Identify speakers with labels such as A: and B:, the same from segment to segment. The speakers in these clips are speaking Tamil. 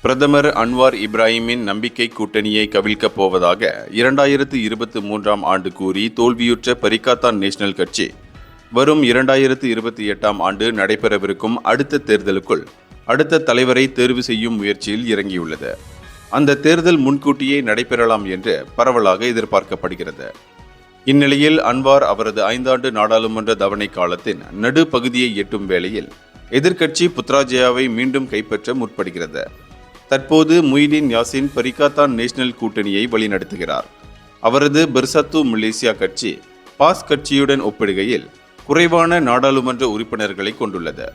A: பிரதமர் அன்வார் இப்ராஹிமின் நம்பிக்கை கூட்டணியை கவிழ்க்கப் போவதாக 2023ஆம் ஆண்டு கூறி தோல்வியுற்ற பரிகாத்தான் நேஷனல் கட்சி வரும் 2028ஆம் ஆண்டு நடைபெறவிருக்கும் அடுத்த தேர்தலுக்குள் அடுத்த தலைவரை தேர்வு செய்யும் முயற்சியில் இறங்கியுள்ளது. அந்த தேர்தல் முன்கூட்டியே நடைபெறலாம் என்று பரவலாக எதிர்பார்க்கப்படுகிறது. இந்நிலையில் அன்வார் அவரது 5 ஆண்டு நாடாளுமன்ற தவணை காலத்தின் நடுப்பகுதியை எட்டும் வேளையில் எதிர்க்கட்சி புத்ராஜயாவை மீண்டும் கைப்பற்ற முற்படுகிறது. தற்போது முய்தீன் யாசின் பரிகாத்தான் நேஷனல் கூட்டணியை வழிநடத்துகிறார். அவரது பெர்சத்து மலேசியா கட்சி பாஸ் கட்சியுடன் ஒப்பிடுகையில் குறைவான நாடாளுமன்ற உறுப்பினர்களை கொண்டுள்ளது.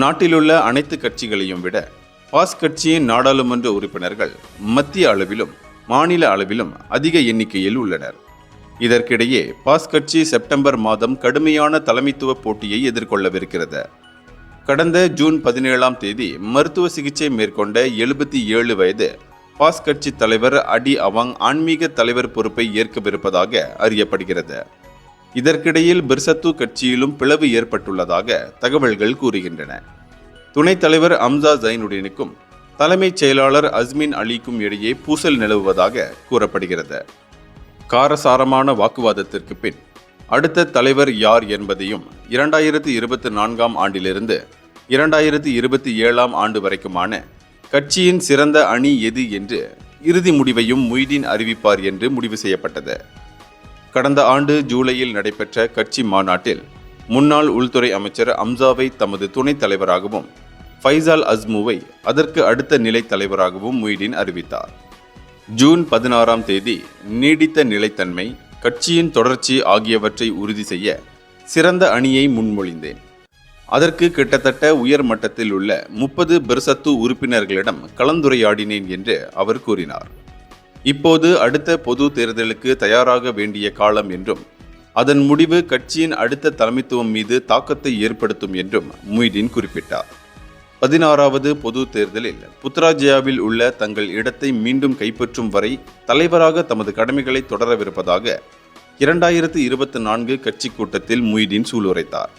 A: நாட்டிலுள்ள அனைத்து கட்சிகளையும் விட பாஸ் கட்சியின் நாடாளுமன்ற உறுப்பினர்கள் மத்திய அளவிலும் மாநில அளவிலும் அதிக எண்ணிக்கையில் உள்ளனர். இதற்கிடையே பாஸ் கட்சி செப்டம்பர் மாதம் கடுமையான தலைமைத்துவ போட்டியை எதிர்கொள்ளவிருக்கிறது. கடந்த ஜூன் 17ஆம் தேதி மருத்துவ சிகிச்சை மேற்கொண்ட 77 வயது பாஸ் கட்சி தலைவர் அடி அவாங் ஆன்மீக தலைவர் பொறுப்பை ஏற்கவிருப்பதாக அறியப்படுகிறது. இதற்கிடையில் பெர்சத்து கட்சியிலும் பிளவு ஏற்பட்டுள்ளதாக தகவல்கள் கூறுகின்றன. துணைத் தலைவர் அம்சா ஜைனுடீனுக்கும் தலைமைச் செயலாளர் அஸ்மின் அலிக்கும் இடையே பூசல் நிலவுவதாக கூறப்படுகிறது. காரசாரமான வாக்குவாதத்திற்கு பின் அடுத்த தலைவர் யார் என்பதையும் 2024ஆம் ஆண்டிலிருந்து 2027ஆம் ஆண்டு வரைக்குமான கட்சியின் சிறந்த அணி எது என்று இறுதி முடிவையும் முய்தீன் அறிவிப்பார் என்று முடிவு செய்யப்பட்டது. கடந்த ஆண்டு ஜூலையில் நடைபெற்ற கட்சி மாநாட்டில் முன்னாள் உள்துறை அமைச்சர் அம்சாவை தமது துணைத் தலைவராகவும் ஃபைசால் அஸ்முவை அதற்கு அடுத்த நிலை தலைவராகவும் முய்தீன் அறிவித்தார். ஜூன் 16ஆம் தேதி நீடித்த நிலைத்தன்மை, கட்சியின் தொடர்ச்சி ஆகியவற்றை உறுதி செய்ய சிறந்த அணியை முன்மொழிந்தேன். அதற்கு கிட்டத்தட்ட உயர் மட்டத்தில் உள்ள 30 பெர்சத்து உறுப்பினர்களிடம் கலந்துரையாடினேன் என்று அவர் கூறினார். இப்போது அடுத்த பொது தேர்தலுக்கு தயாராக வேண்டிய காலம் என்றும் அதன் முடிவு கட்சியின் அடுத்த தலைமைத்துவம் மீது தாக்கத்தை ஏற்படுத்தும் என்றும் முய்தீன் குறிப்பிட்டார். 16வது பொது தேர்தலில் புத்ராஜயாவில் உள்ள தங்கள் இடத்தை மீண்டும் கைப்பற்றும் வரை தலைவராக தமது கடமைகளை தொடரவிருப்பதாக 2024 கட்சி கூட்டத்தில் முய்தீன் சூளுரைத்தார்.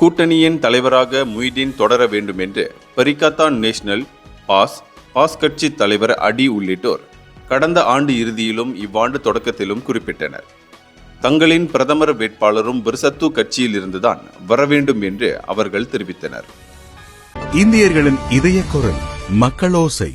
A: கூட்டணியின் தலைவராக முய்தீன் தொடர வேண்டும் என்று பரிகாத்தான் நேஷனல், பாஸ் கட்சி தலைவர் அடி உள்ளிட்டோர் கடந்த ஆண்டு இறுதியிலும் இவ்வாண்டு தொடக்கத்திலும் குறிப்பிட்டனர். தங்களின் பிரதமர் வேட்பாளரும் பெர்சத்து கட்சியில் இருந்துதான் வரவேண்டும் என்று அவர்கள் தெரிவித்தனர்.
B: இந்தியர்களின் இதய குரல் மக்களோசை.